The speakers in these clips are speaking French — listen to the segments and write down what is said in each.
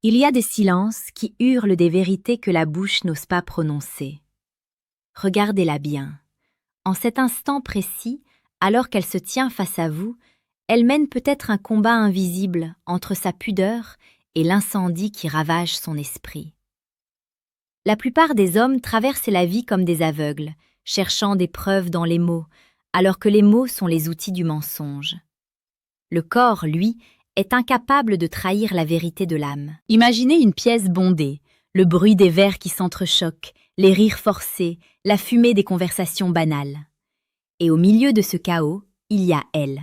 Il y a des silences qui hurlent des vérités que la bouche n'ose pas prononcer. Regardez-la bien. En cet instant précis, alors qu'elle se tient face à vous, elle mène peut-être un combat invisible entre sa pudeur et l'incendie qui ravage son esprit. La plupart des hommes traversent la vie comme des aveugles, cherchant des preuves dans les mots, alors que les mots sont les outils du mensonge. Le corps, lui, est incapable de trahir la vérité de l'âme. Imaginez une pièce bondée, le bruit des verres qui s'entrechoquent, les rires forcés, la fumée des conversations banales. Et au milieu de ce chaos, il y a elle.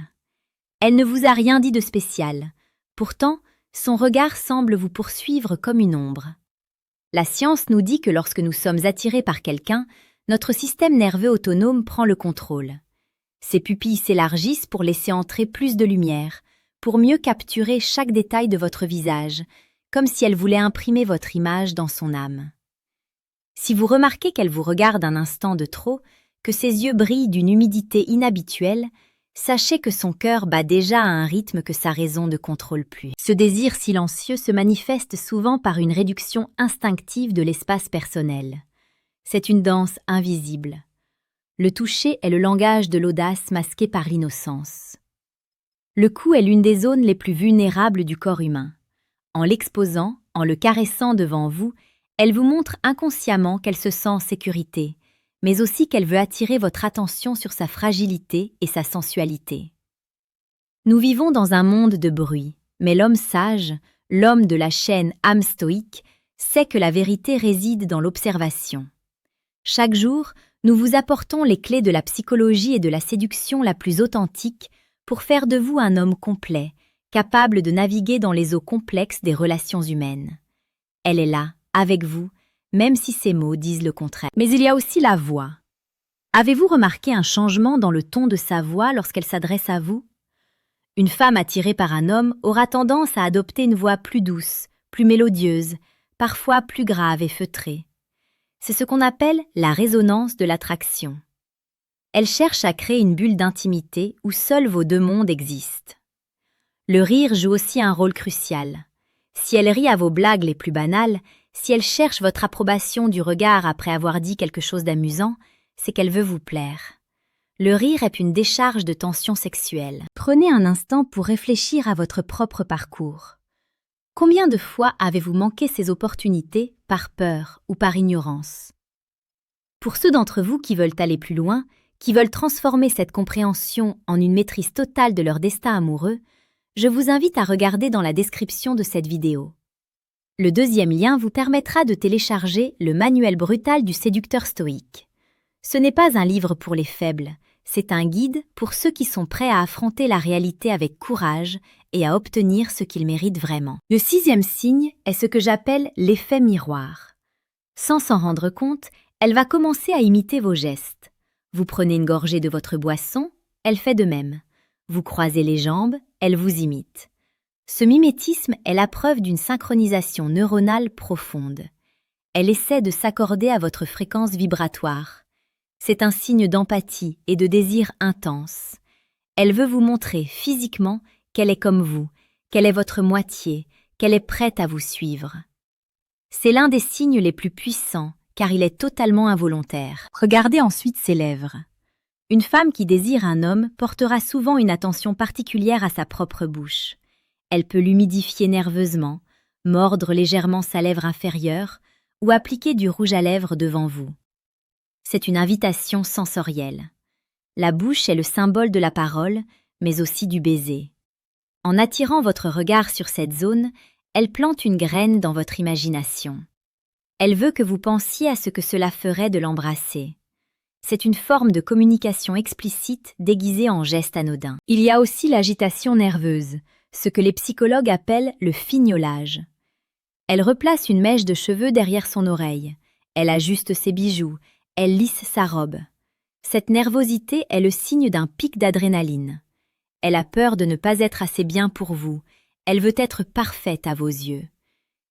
Elle ne vous a rien dit de spécial. Pourtant, son regard semble vous poursuivre comme une ombre. La science nous dit que lorsque nous sommes attirés par quelqu'un, notre système nerveux autonome prend le contrôle. Ses pupilles s'élargissent pour laisser entrer plus de lumière, pour mieux capturer chaque détail de votre visage, comme si elle voulait imprimer votre image dans son âme. Si vous remarquez qu'elle vous regarde un instant de trop, que ses yeux brillent d'une humidité inhabituelle, sachez que son cœur bat déjà à un rythme que sa raison ne contrôle plus. Ce désir silencieux se manifeste souvent par une réduction instinctive de l'espace personnel. C'est une danse invisible. Le toucher est le langage de l'audace masqué par l'innocence. Le cou est l'une des zones les plus vulnérables du corps humain. En l'exposant, en le caressant devant vous, elle vous montre inconsciemment qu'elle se sent en sécurité, mais aussi qu'elle veut attirer votre attention sur sa fragilité et sa sensualité. Nous vivons dans un monde de bruit, mais l'homme sage, l'homme de la chaîne âme stoïque, sait que la vérité réside dans l'observation. Chaque jour, nous vous apportons les clés de la psychologie et de la séduction la plus authentique pour faire de vous un homme complet, capable de naviguer dans les eaux complexes des relations humaines. Elle est là, avec vous, même si ses mots disent le contraire. Mais il y a aussi la voix. Avez-vous remarqué un changement dans le ton de sa voix lorsqu'elle s'adresse à vous? Une femme attirée par un homme aura tendance à adopter une voix plus douce, plus mélodieuse, parfois plus grave et feutrée. C'est ce qu'on appelle la résonance de l'attraction. Elle cherche à créer une bulle d'intimité où seuls vos deux mondes existent. Le rire joue aussi un rôle crucial. Si elle rit à vos blagues les plus banales, si elle cherche votre approbation du regard après avoir dit quelque chose d'amusant, c'est qu'elle veut vous plaire. Le rire est une décharge de tension sexuelle. Prenez un instant pour réfléchir à votre propre parcours. Combien de fois avez-vous manqué ces opportunités par peur ou par ignorance? Pour ceux d'entre vous qui veulent aller plus loin, qui veulent transformer cette compréhension en une maîtrise totale de leur destin amoureux, je vous invite à regarder dans la description de cette vidéo. Le deuxième lien vous permettra de télécharger le manuel brutal du séducteur stoïque. Ce n'est pas un livre pour les faibles, c'est un guide pour ceux qui sont prêts à affronter la réalité avec courage et à obtenir ce qu'ils méritent vraiment. Le sixième signe est ce que j'appelle l'effet miroir. Sans s'en rendre compte, elle va commencer à imiter vos gestes. Vous prenez une gorgée de votre boisson, elle fait de même. Vous croisez les jambes, elle vous imite. Ce mimétisme est la preuve d'une synchronisation neuronale profonde. Elle essaie de s'accorder à votre fréquence vibratoire. C'est un signe d'empathie et de désir intense. Elle veut vous montrer physiquement qu'elle est comme vous, qu'elle est votre moitié, qu'elle est prête à vous suivre. C'est l'un des signes les plus puissants, car il est totalement involontaire. Regardez ensuite ses lèvres. Une femme qui désire un homme portera souvent une attention particulière à sa propre bouche. Elle peut l'humidifier nerveusement, mordre légèrement sa lèvre inférieure ou appliquer du rouge à lèvres devant vous. C'est une invitation sensorielle. La bouche est le symbole de la parole, mais aussi du baiser. En attirant votre regard sur cette zone, elle plante une graine dans votre imagination. Elle veut que vous pensiez à ce que cela ferait de l'embrasser. C'est une forme de communication explicite déguisée en geste anodin. Il y a aussi l'agitation nerveuse, ce que les psychologues appellent le fignolage. Elle replace une mèche de cheveux derrière son oreille. Elle ajuste ses bijoux, elle lisse sa robe. Cette nervosité est le signe d'un pic d'adrénaline. Elle a peur de ne pas être assez bien pour vous. Elle veut être parfaite à vos yeux.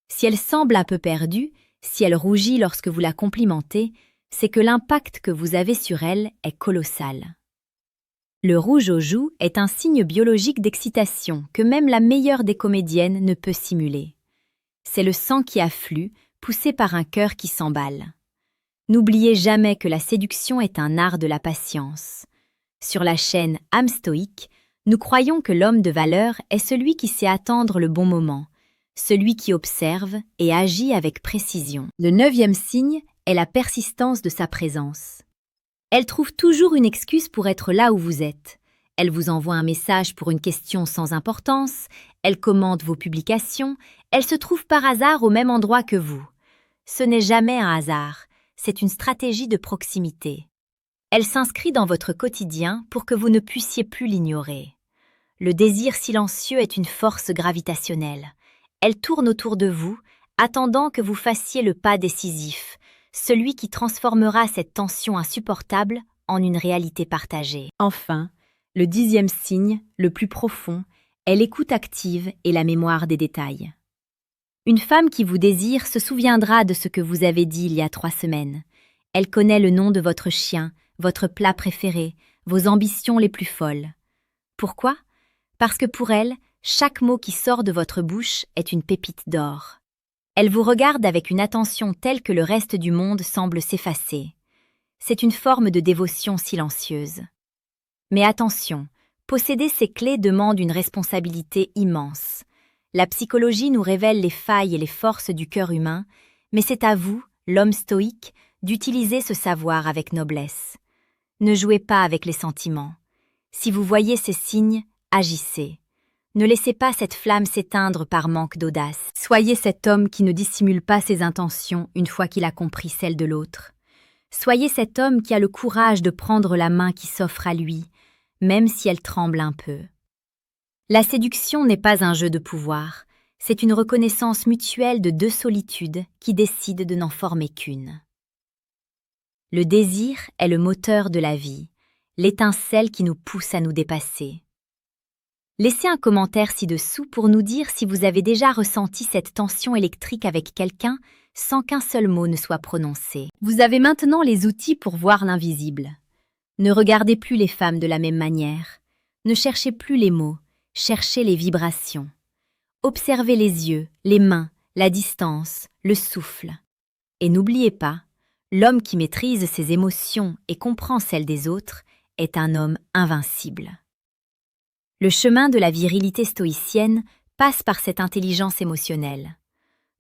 Si elle semble un peu perdue, si elle rougit lorsque vous la complimentez, c'est que l'impact que vous avez sur elle est colossal. Le rouge aux joues est un signe biologique d'excitation que même la meilleure des comédiennes ne peut simuler. C'est le sang qui afflue, poussé par un cœur qui s'emballe. N'oubliez jamais que la séduction est un art de la patience. Sur la chaîne Âme stoïque, nous croyons que l'homme de valeur est celui qui sait attendre le bon moment, celui qui observe et agit avec précision. Le 9e signe est la persistance de sa présence. Elle trouve toujours une excuse pour être là où vous êtes. Elle vous envoie un message pour une question sans importance, elle commente vos publications, elle se trouve par hasard au même endroit que vous. Ce n'est jamais un hasard, c'est une stratégie de proximité. Elle s'inscrit dans votre quotidien pour que vous ne puissiez plus l'ignorer. Le désir silencieux est une force gravitationnelle. Elle tourne autour de vous, attendant que vous fassiez le pas décisif, celui qui transformera cette tension insupportable en une réalité partagée. Enfin, le 10e signe, le plus profond, est l'écoute active et la mémoire des détails. Une femme qui vous désire se souviendra de ce que vous avez dit il y a 3 semaines. Elle connaît le nom de votre chien, votre plat préféré, vos ambitions les plus folles. Pourquoi ? Parce que pour elle, chaque mot qui sort de votre bouche est une pépite d'or. Elle vous regarde avec une attention telle que le reste du monde semble s'effacer. C'est une forme de dévotion silencieuse. Mais attention, posséder ces clés demande une responsabilité immense. La psychologie nous révèle les failles et les forces du cœur humain, mais c'est à vous, l'homme stoïque, d'utiliser ce savoir avec noblesse. Ne jouez pas avec les sentiments. Si vous voyez ces signes, agissez. Ne laissez pas cette flamme s'éteindre par manque d'audace. Soyez cet homme qui ne dissimule pas ses intentions une fois qu'il a compris celles de l'autre. Soyez cet homme qui a le courage de prendre la main qui s'offre à lui, même si elle tremble un peu. La séduction n'est pas un jeu de pouvoir, c'est une reconnaissance mutuelle de 2 solitudes qui décident de n'en former qu'une. Le désir est le moteur de la vie, l'étincelle qui nous pousse à nous dépasser. Laissez un commentaire ci-dessous pour nous dire si vous avez déjà ressenti cette tension électrique avec quelqu'un sans qu'un seul mot ne soit prononcé. Vous avez maintenant les outils pour voir l'invisible. Ne regardez plus les femmes de la même manière. Ne cherchez plus les mots, cherchez les vibrations. Observez les yeux, les mains, la distance, le souffle. Et n'oubliez pas, l'homme qui maîtrise ses émotions et comprend celles des autres est un homme invincible. Le chemin de la virilité stoïcienne passe par cette intelligence émotionnelle.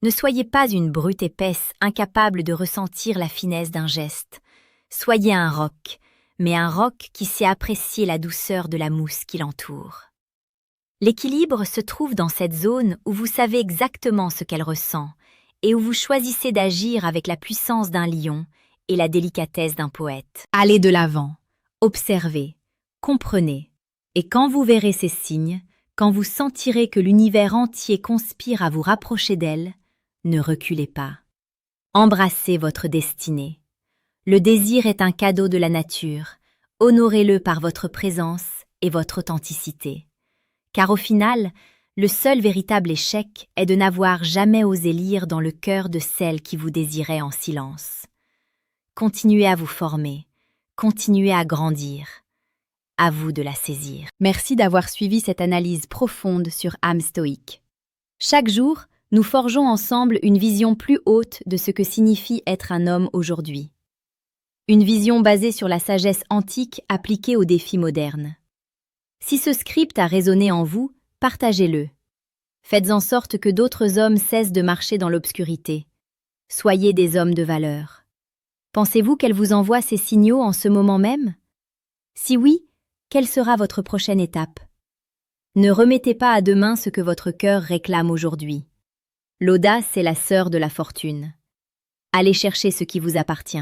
Ne soyez pas une brute épaisse incapable de ressentir la finesse d'un geste. Soyez un roc, mais un roc qui sait apprécier la douceur de la mousse qui l'entoure. L'équilibre se trouve dans cette zone où vous savez exactement ce qu'elle ressent et où vous choisissez d'agir avec la puissance d'un lion et la délicatesse d'un poète. Allez de l'avant, observez, comprenez. Et quand vous verrez ces signes, quand vous sentirez que l'univers entier conspire à vous rapprocher d'elle, ne reculez pas. Embrassez votre destinée. Le désir est un cadeau de la nature. Honorez-le par votre présence et votre authenticité. Car au final, le seul véritable échec est de n'avoir jamais osé lire dans le cœur de celle qui vous désirait en silence. Continuez à vous former, continuez à grandir. À vous de la saisir. Merci d'avoir suivi cette analyse profonde sur Âme stoïque. Chaque jour, nous forgeons ensemble une vision plus haute de ce que signifie être un homme aujourd'hui. Une vision basée sur la sagesse antique appliquée aux défis modernes. Si ce script a résonné en vous, partagez-le. Faites en sorte que d'autres hommes cessent de marcher dans l'obscurité. Soyez des hommes de valeur. Pensez-vous qu'elle vous envoie ces signaux en ce moment même? Si oui, quelle sera votre prochaine étape? Ne remettez pas à demain ce que votre cœur réclame aujourd'hui. L'audace est la sœur de la fortune. Allez chercher ce qui vous appartient.